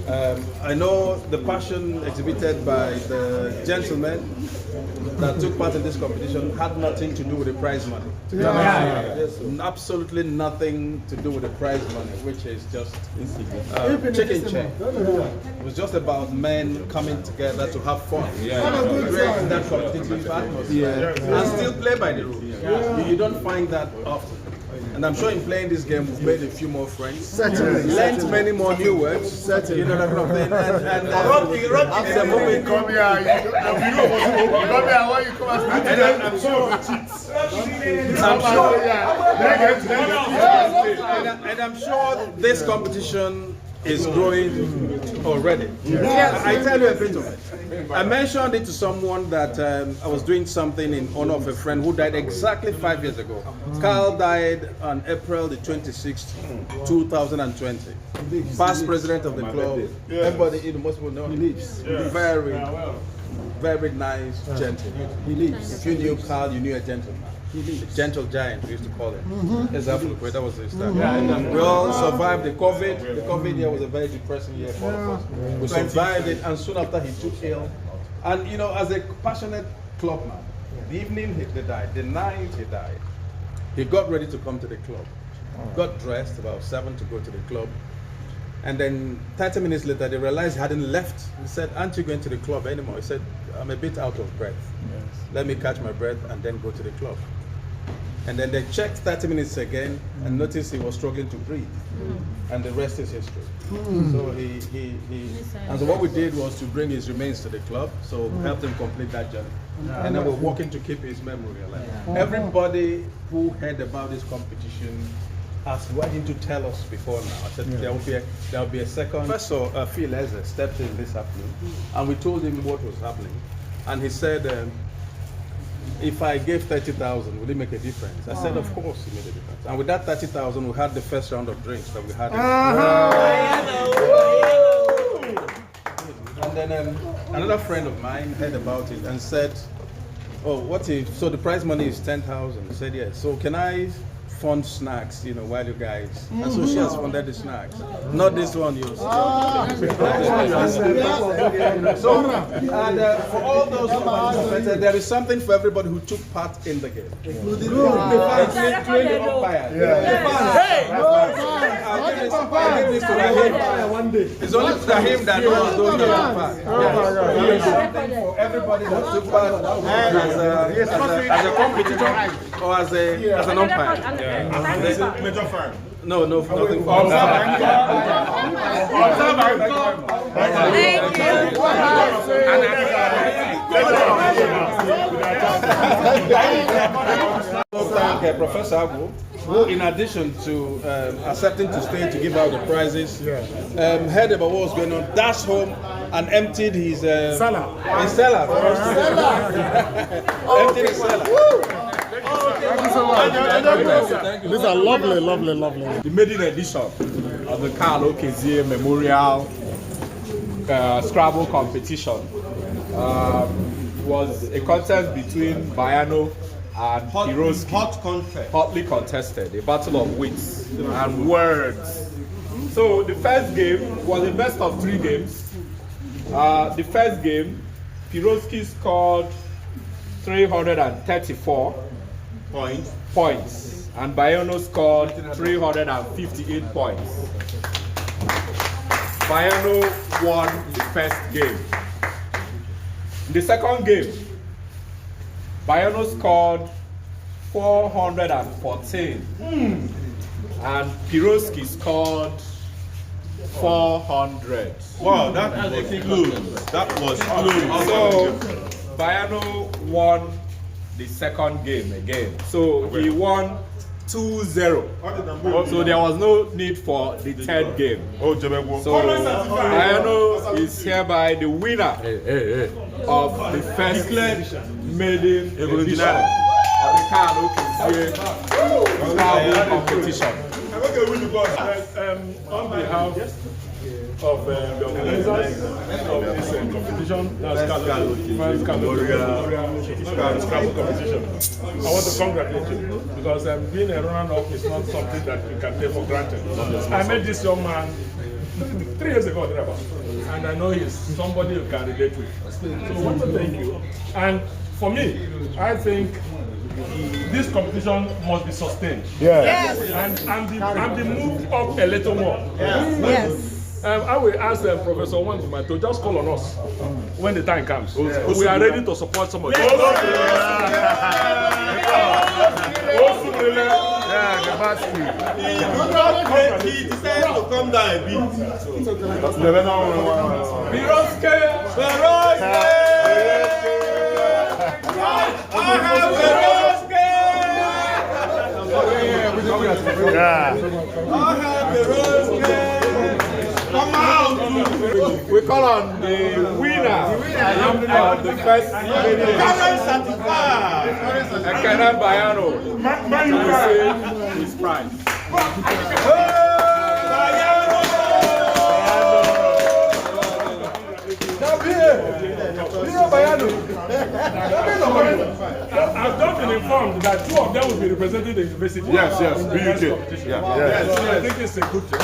I know the passion exhibited by the gentlemen that took part in this competition had nothing to do with the prize money. There's absolutely nothing to do with the prize money, which is just chicken check. It was just about men coming together to have fun, create that competitive atmosphere, and still play by the rules. You don't find that often. And I'm sure in playing this game, we've made a few more friends. Certainly. Learned many more new words. Certainly. You know that kind of thing. And after moving, come here. I'm sure. And I'm sure this competition is growing already. I tell you a bit of it. I mentioned it to someone that I was doing something in honor of a friend who died exactly 5 years ago. Carl died on April the 26th, 2020. Past president of the club. Everybody, most people know he lives. Very nice gentleman. He lives. If you knew Carl, you knew a gentleman. The gentle giant, we used to call him. Exactly, that was his time. We all survived the COVID. The COVID year was a very depressing year for all of us. We survived it, and soon after he took ill. And you know, as a passionate clubman, the evening he died, the night he died, he got ready to come to the club. Got dressed about 7 to go to the club. And then 30 minutes later, they realized he hadn't left. He said, "Aren't you going to the club anymore?" He said, "I'm a bit out of breath. Let me catch my breath and then go to the club." And then they checked 30 minutes again and noticed he was struggling to breathe. And the rest is history. So and so what we did was to bring his remains to the club, so helped him complete that journey. And then we're working to keep his memory alive. Everybody who heard about this competition asked, "Why didn't you tell us before now?" I said, there will be a second. Professor Phil Eze stepped in this afternoon, and we told him what was happening. And he said, "If I gave 30,000, will it make a difference?" I said, "Of course it made a difference." And with that 30,000, we had the first round of drinks that we had. And then another friend of mine heard about it and said, "Oh, what if, so the prize money is 10,000. I said, "Yes. So can I fund snacks, you know, while you guys..." And so she has funded the snacks. Not this one, you. So, and for all those who participated, there is something for everybody who took part in the game. Including the umpires. I'll give this to Rahim. It's only to Rahim that knows those who took part. There is something for everybody that took part as a competitor or as an umpire. Major fan. No, nothing. Thank Professor Abu, who, in addition to accepting to stay to give out the prizes, heard about what was going on, dashed home and emptied his cellar. Emptied his cellar. Thank you so much. These are lovely. The maiden edition of the Okezie Memorial Scrabble competition was a contest between Bayano and Piroski. Hotly contested, a battle of wits and words. So the first game was a best of 3 games. The first game, Piroski scored 334 points, and Bayano scored 358 points. Bayano won the first game. In the second game, Bayano scored 414, and Piroski scored 400. Wow, that was close. That was close. So Bayano won the second game again. So he won 2-0. So there was no need for the third game. So Bayano is hereby the winner of the first maiden edition of the Okezie Scrabble competition. On behalf of the organizers of this competition, that's Scrabble competition, I want to congratulate you, because being a runner-up is not something that you can take for granted. I met this young man 3 years ago, and I know he's somebody you can relate with. So I want to thank you. And for me, I think this competition must be sustained. Yes. And be moved up a little more. Yes. I will ask Professor Wanzuma to just call on us when the time comes. We are ready to support somebody. He decided to come down a bit. We call on the winner of the first Ekene Bayano to receive his prize. I've just been informed that 2 of them will be representing the university. Yes, BUK. Yeah. Yes. I think it's a good thing.